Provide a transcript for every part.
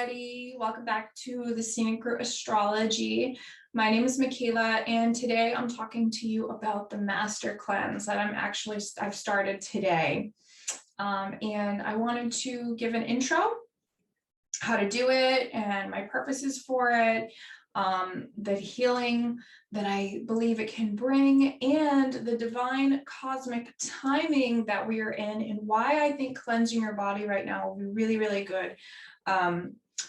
everybody. Welcome back to the Scenic Route Astrology. My name is Michaela, and today I'm talking to you about the Master Cleanse that I've started today. And I wanted to give an intro, how to do it, and my purposes for it, the healing that I believe it can bring, and the divine cosmic timing that we are in, and why I think cleansing your body right now will be really, really good.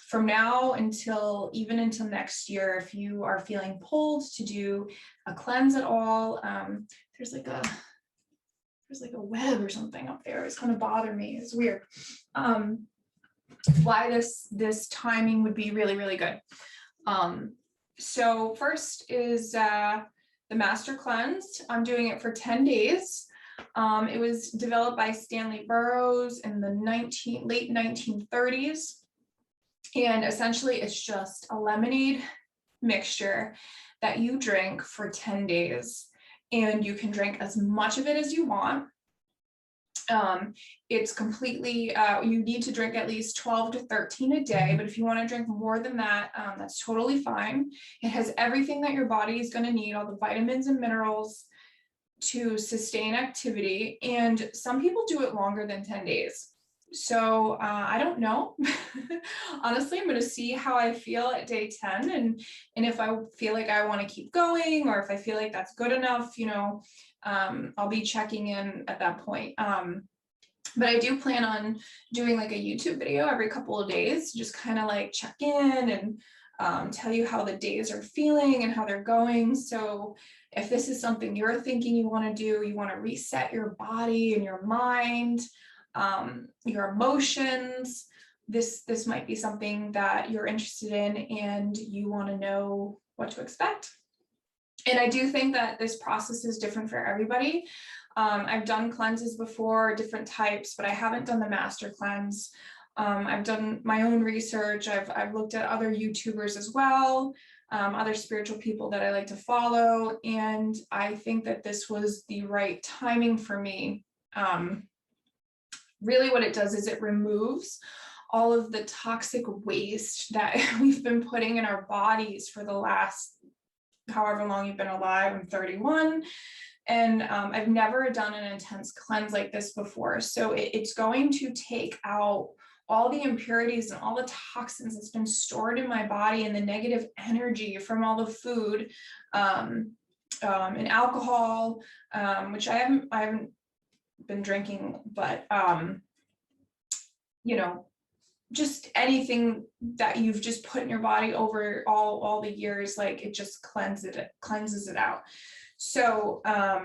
From now until next year, if you are feeling pulled to do a cleanse at all, there's like a web or something up there. It's kind of bothering me. It's weird. Why this timing would be really, really good. So first is the Master Cleanse. I'm doing it for 10 days. It was developed by Stanley Burroughs in the late 1930s. And essentially it's just a lemonade mixture that you drink for 10 days. And you can drink as much of it as you want. It's completely, you need to drink at least 12 to 13 a day, but if you want to drink more than that, that's totally fine. It has everything that your body is going to need, all the vitamins and minerals to sustain activity. And some people do it longer than 10 days. So I don't know. Honestly, I'm going to see how I feel at day 10. And if I feel like I want to keep going, or if I feel like that's good enough, I'll be checking in at that point. But I do plan on doing like a YouTube video every couple of days, just kind of like check in and tell you how the days are feeling and how they're going. So if this is something you're thinking you want to do, you want to reset your body and your mind, your emotions, this might be something that you're interested in and you want to know what to expect. And I do think that this process is different for everybody. I've done cleanses before, different types, but I haven't done the Master Cleanse. I've done my own research. I've looked at other YouTubers as well, other spiritual people that I like to follow. And I think that this was the right timing for me. Really what it does is it removes all of the toxic waste that we've been putting in our bodies for the last however long you've been alive. I'm 31, and I've never done an intense cleanse like this before. So it's going to take out all the impurities and all the toxins that's been stored in my body, and the negative energy from all the food and alcohol, which I haven't been drinking, but just anything that you've just put in your body over all the years, like it just cleanses it out. So I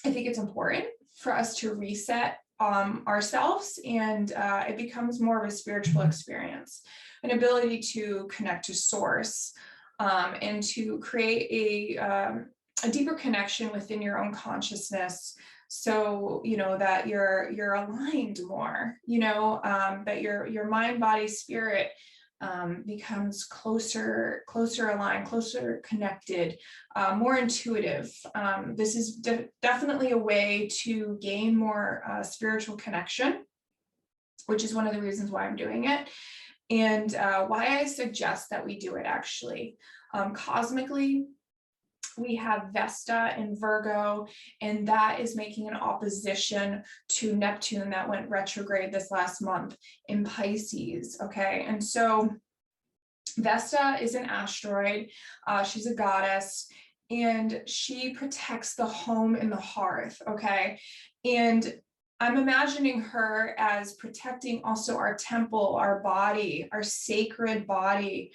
think it's important for us to reset ourselves, and it becomes more of a spiritual experience, an ability to connect to source, and to create a deeper connection within your own consciousness. So, that you're aligned more, that your mind, body, spirit becomes closer aligned, closer connected, more intuitive. This is definitely a way to gain more spiritual connection, which is one of the reasons why I'm doing it, and why I suggest that we do it actually. Cosmically, we have Vesta in Virgo, and that is making an opposition to Neptune that went retrograde this last month in Pisces. Okay, and so Vesta is an asteroid. She's a goddess, and she protects the home and the hearth. Okay, and I'm imagining her as protecting also our temple, our body, our sacred body.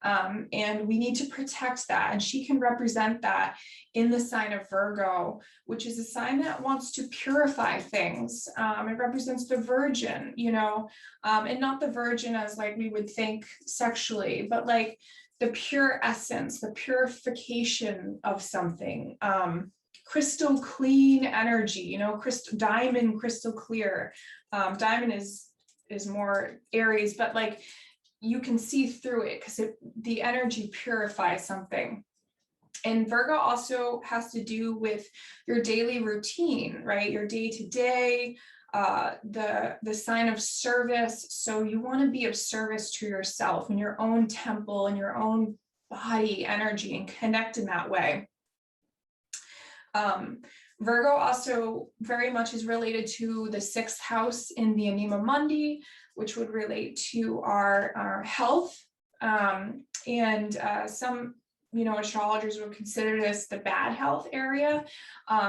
And we need to protect that. And she can represent that in the sign of Virgo, which is a sign that wants to purify things. It represents the virgin, and not the virgin as like we would think sexually, but like the pure essence, the purification of something. Crystal clean energy, diamond, crystal clear. Diamond is more Aries, but like you can see through it because the energy purifies something. And Virgo also has to do with your daily routine, right? Your day to day, the sign of service. So you want to be of service to yourself and your own temple and your own body energy and connect in that way. Virgo also very much is related to the 6th house in the Anima Mundi, which would relate to our health. And some, astrologers would consider this the bad health area.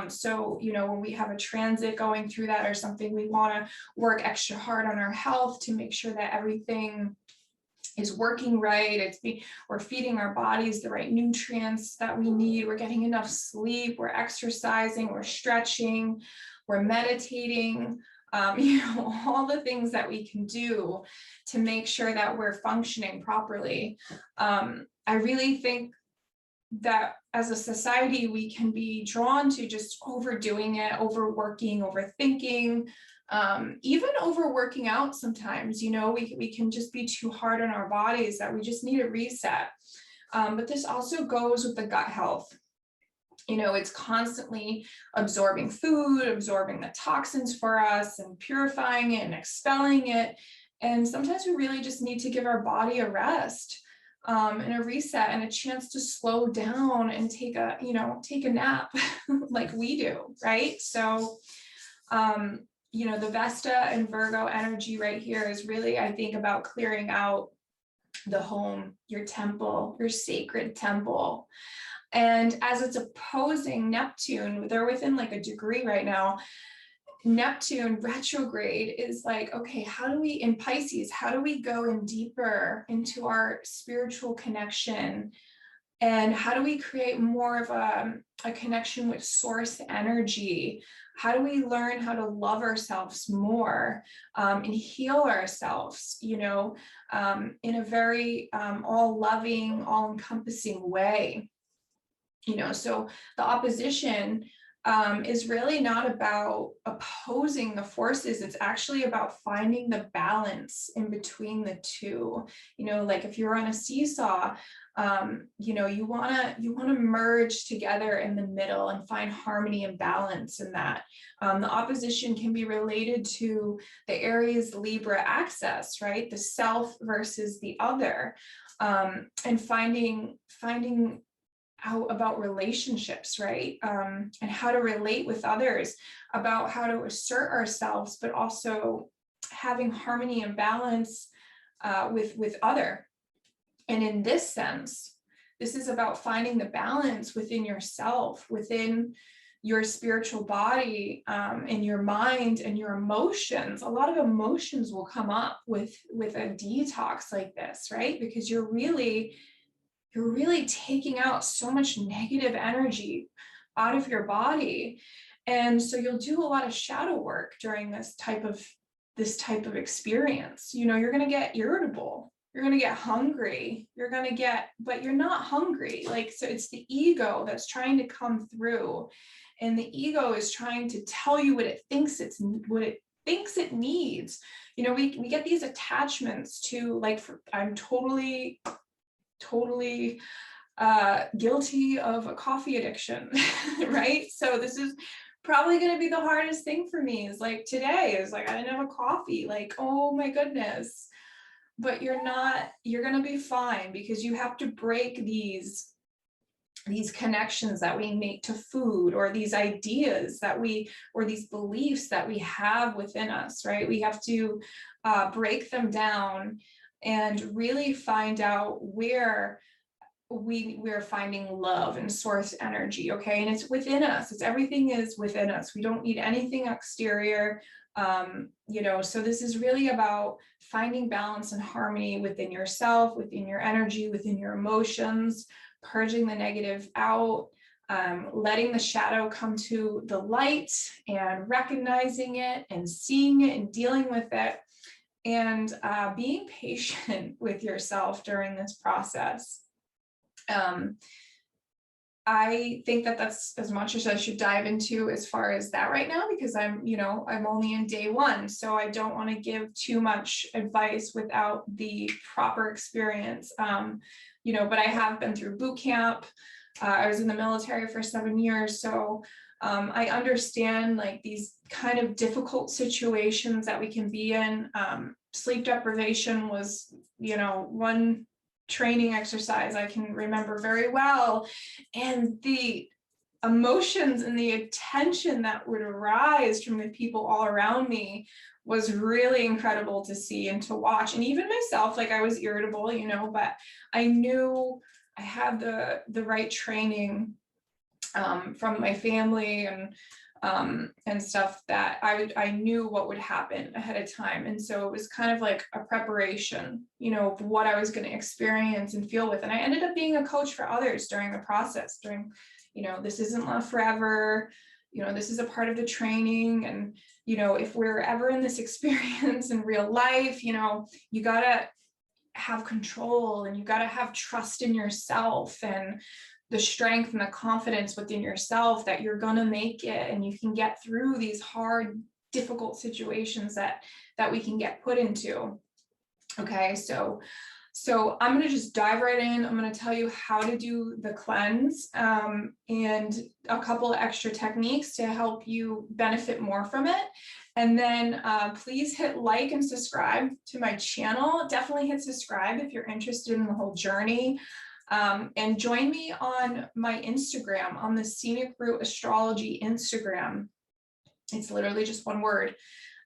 So, when we have a transit going through that or something, we want to work extra hard on our health to make sure that everything is working right. We're feeding our bodies the right nutrients that we need. We're getting enough sleep. We're exercising. We're stretching. We're meditating. All the things that we can do to make sure that we're functioning properly. I really think that as a society, we can be drawn to just overdoing it, overworking, overthinking, even overworking out sometimes. We can just be too hard on our bodies that we just need a reset. But this also goes with the gut health. It's constantly absorbing food, absorbing the toxins for us and purifying it and expelling it. And sometimes we really just need to give our body a rest, and a reset and a chance to slow down and take a nap like we do, right? So, the Vesta and Virgo energy right here is really, I think, about clearing out the home, your temple, your sacred temple. And as it's opposing Neptune, they're within like a degree right now. Neptune retrograde is like, okay, in Pisces, how do we go in deeper into our spiritual connection? And how do we create more of a connection with source energy? How do we learn how to love ourselves more, and heal ourselves, in a very all-loving, all-encompassing way? So the opposition is really not about opposing the forces. It's actually about finding the balance in between the two. Like if you're on a seesaw, you want to merge together in the middle and find harmony and balance in that. The opposition can be related to the Aries Libra axis, right? The self versus the other, and finding out about relationships, right? And how to relate with others, about how to assert ourselves, but also having harmony and balance with other. And in this sense, this is about finding the balance within yourself, within your spiritual body, and your mind and your emotions. A lot of emotions will come up with a detox like this, right? Because you're really taking out so much negative energy out of your body. And so you'll do a lot of shadow work during this type of experience. You're going to get irritable. You're going to get hungry. But you're not hungry. So it's the ego that's trying to come through. And the ego is trying to tell you what it thinks it needs. We get these attachments to, I'm totally guilty of a coffee addiction, right? So this is probably going to be the hardest thing for me, is like today is like, I didn't have a coffee, like, oh my goodness. But you're going to be fine, because you have to break these connections that we make to food, or these ideas or these beliefs that we have within us, right? We have to break them down and really find out where we're finding love and source energy, okay? And it's within us. Everything is within us. We don't need anything exterior. So this is really about finding balance and harmony within yourself, within your energy, within your emotions, purging the negative out, letting the shadow come to the light and recognizing it and seeing it and dealing with it. And being patient with yourself during this process. I think that's as much as I should dive into as far as that right now, because I'm only in day one. So I don't want to give too much advice without the proper experience. But I have been through boot camp. I was in the military for 7 years. So I understand like these kind of difficult situations that we can be in. Sleep deprivation was, one training exercise I can remember very well. And the emotions and the attention that would arise from the people all around me was really incredible to see and to watch. And even myself, like I was irritable, but I knew I had the right training from my family and stuff, that I knew what would happen ahead of time. And so it was kind of like a preparation, of what I was going to experience and feel with. And I ended up being a coach for others during the process, this isn't love forever, this is a part of the training. And, if we're ever in this experience in real life, you got to have control, and you got to have trust in yourself and the strength and the confidence within yourself that you're going to make it, and you can get through these hard, difficult situations that we can get put into. Okay, so I'm going to just dive right in. I'm going to tell you how to do the cleanse, and a couple of extra techniques to help you benefit more from it. And then please hit like and subscribe to my channel. Definitely hit subscribe if you're interested in the whole journey. And join me on my Instagram, on the Scenic Route Astrology Instagram. It's literally just one word.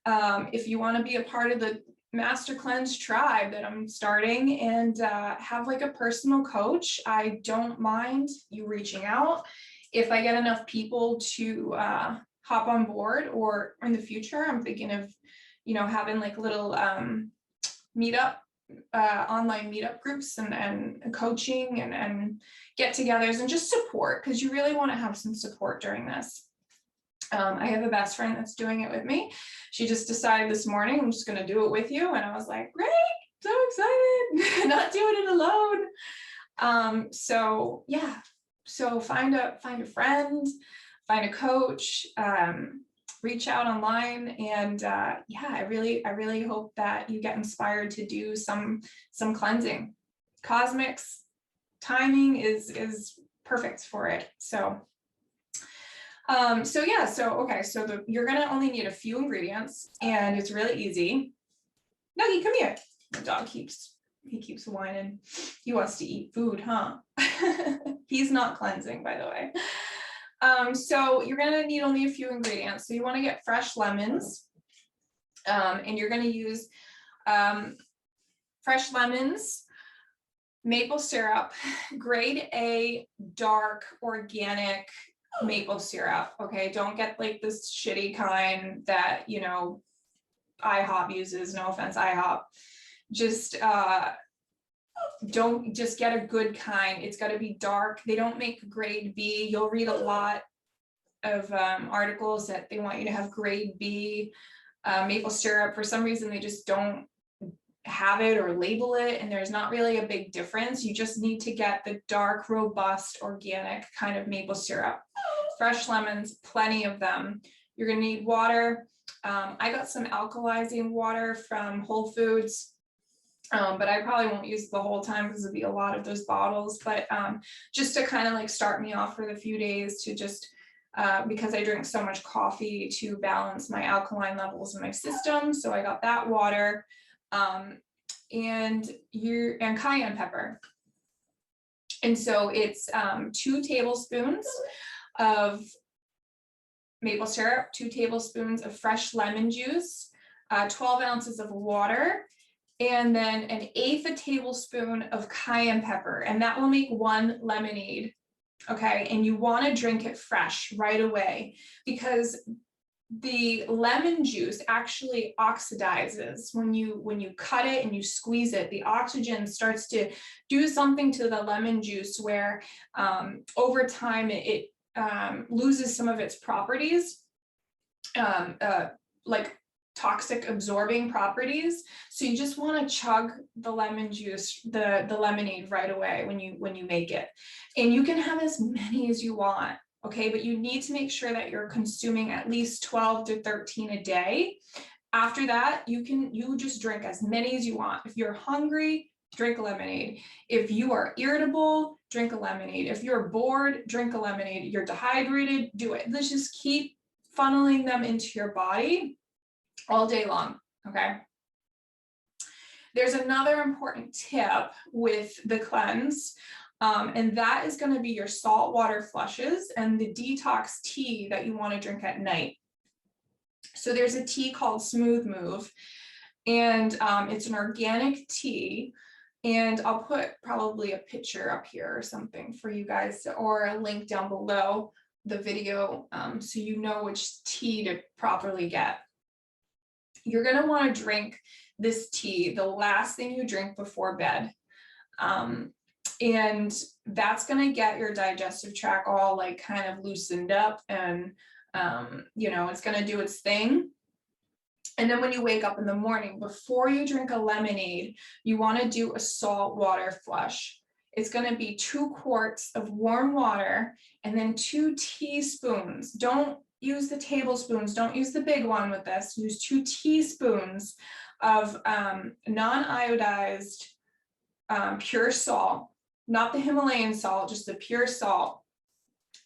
If you want to be a part of the Master Cleanse tribe that I'm starting and have like a personal coach, I don't mind you reaching out. If I get enough people to hop on board, or in the future, I'm thinking of, having like little meetup, online meetup groups and coaching and get-togethers and just support, because you really want to have some support during this. I have a best friend that's doing it with me. She just decided this morning, I'm just going to do it with you. And I was like, great, so excited, not doing it alone. So yeah, so find a friend, find a coach, reach out online, and yeah, I really hope that you get inspired to do some cleansing. Cosmics timing is perfect for it. So you're gonna only need a few ingredients, and it's really easy. Nuggie, come here. The dog keeps whining. He wants to eat food, huh? He's not cleansing, by the way. So you're gonna need only a few ingredients. So you want to get fresh lemons, and you're gonna use fresh lemons, maple syrup, grade A, dark, organic maple syrup. Okay, don't get like this shitty kind that IHOP uses. No offense, IHOP. Just don't just get a good kind. It's got to be dark. They don't make grade B. You'll read a lot of articles that they want you to have grade B maple syrup. For some reason, they just don't have it or label it, and there's not really a big difference. You just need to get the dark, robust, organic kind of maple syrup. Fresh lemons, plenty of them. You're going to need water. I got some alkalizing water from Whole Foods, but I probably won't use the whole time because it'll be a lot of those bottles. But just to kind of like start me off for the few days, to just because I drink so much coffee, to balance my alkaline levels in my system. So I got that water, and cayenne pepper. And so it's 2 tablespoons of maple syrup, 2 tablespoons of fresh lemon juice, 12 ounces of water, and then 1/8 a tablespoon of cayenne pepper, and that will make 1 lemonade. Okay, and you want to drink it fresh right away, because the lemon juice actually oxidizes when you cut it and you squeeze it. The oxygen starts to do something to the lemon juice where over time it loses some of its properties, like toxic absorbing properties. So you just want to chug the lemon juice, the lemonade right away when you make it. And you can have as many as you want. Okay, but you need to make sure that you're consuming at least 12 to 13 a day. After that, you just drink as many as you want. If you're hungry, drink a lemonade. If you are irritable, drink a lemonade. If you're bored, drink a lemonade. You're dehydrated, do it. Let's just keep funneling them into your body all day long, okay? There's another important tip with the cleanse, and that is going to be your salt water flushes and the detox tea that you want to drink at night. So there's a tea called Smooth Move, and it's an organic tea. And I'll put probably a picture up here or something for you guys, or a link down below the video, so you know which tea to properly get. You're going to want to drink this tea the last thing you drink before bed. And that's going to get your digestive tract all like kind of loosened up, and you know, it's going to do its thing. And then when you wake up in the morning, before you drink a lemonade, you want to do a salt water flush. It's going to be 2 quarts of warm water and then 2 teaspoons. Don't use the tablespoons. Don't use the big one with this. Use 2 teaspoons of non-iodized pure salt, not the Himalayan salt, just the pure salt.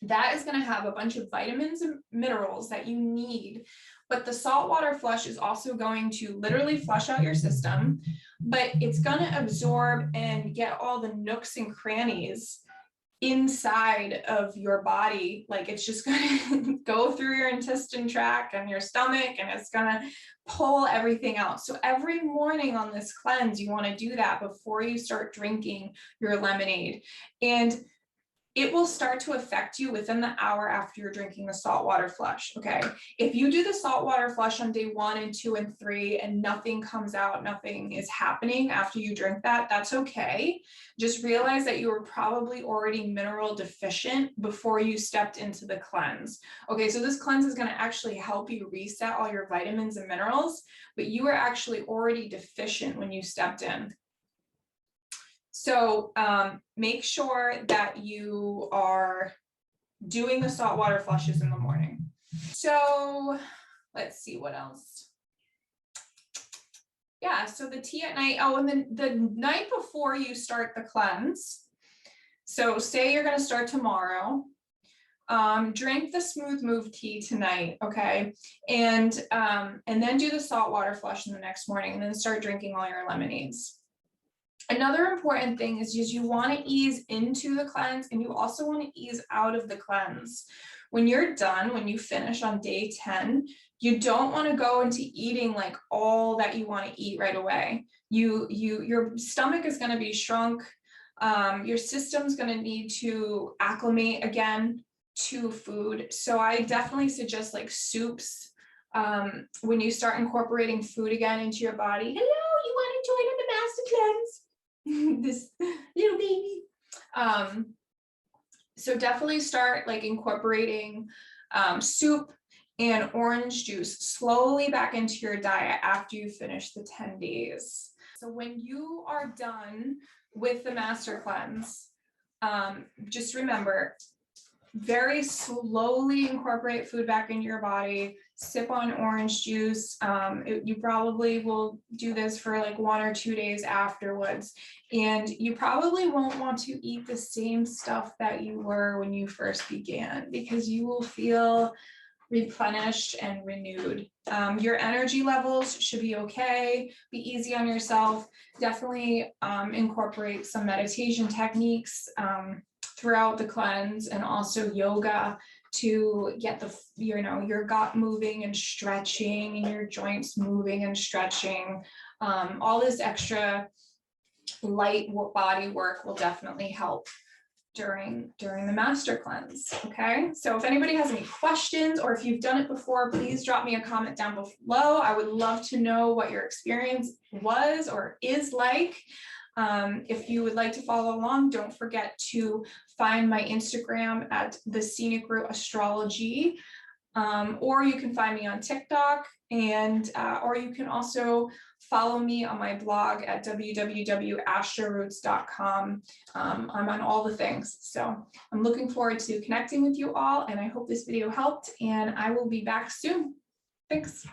That is going to have a bunch of vitamins and minerals that you need. But the saltwater flush is also going to literally flush out your system, but it's going to absorb and get all the nooks and crannies inside of your body. Like, it's just going to go through your intestine tract and your stomach, and it's going to pull everything out. So every morning on this cleanse, you want to do that before you start drinking your lemonade. And it will start to affect you within the hour after you're drinking the saltwater flush, okay? If you do the saltwater flush on day 1 and 2 and 3 and nothing comes out, nothing is happening after you drink that, that's okay. Just realize that you were probably already mineral deficient before you stepped into the cleanse. Okay, so this cleanse is gonna actually help you reset all your vitamins and minerals, but you were actually already deficient when you stepped in. So make sure that you are doing the saltwater flushes in the morning. So let's see what else. Yeah, so the tea at night. Oh, and then the night before you start the cleanse. So say you're going to start tomorrow. Drink the Smooth Move tea tonight, okay? And then do the saltwater flush in the next morning, and then start drinking all your lemonades. Another important thing is you want to ease into the cleanse, and you also want to ease out of the cleanse. When you're done, when you finish on day 10, you don't want to go into eating like all that you want to eat right away. Your stomach is going to be shrunk. Your system's going to need to acclimate again to food. So I definitely suggest like soups. When you start incorporating food again into your body. Hello, you want to join in the master cleanse? This little baby. So definitely start like incorporating soup and orange juice slowly back into your diet after you finish the 10 days. So when you are done with the master cleanse, just remember, very slowly incorporate food back into your body, sip on orange juice. You probably will do this for like 1 or 2 days afterwards. And you probably won't want to eat the same stuff that you were when you first began, because you will feel replenished and renewed. Your energy levels should be okay. Be easy on yourself. Definitely incorporate some meditation techniques throughout the cleanse, and also yoga to get your gut moving and stretching, and your joints moving and stretching. All this extra light body work will definitely help during the master cleanse. Okay, so if anybody has any questions, or if you've done it before, please drop me a comment down below. I would love to know what your experience was or is like. If you would like to follow along, don't forget to find my Instagram at The Scenic Route Astrology, or you can find me on TikTok, and or you can also follow me on my blog at www.astroroots.com. I'm on all the things. So I'm looking forward to connecting with you all, and I hope this video helped, and I will be back soon. Thanks.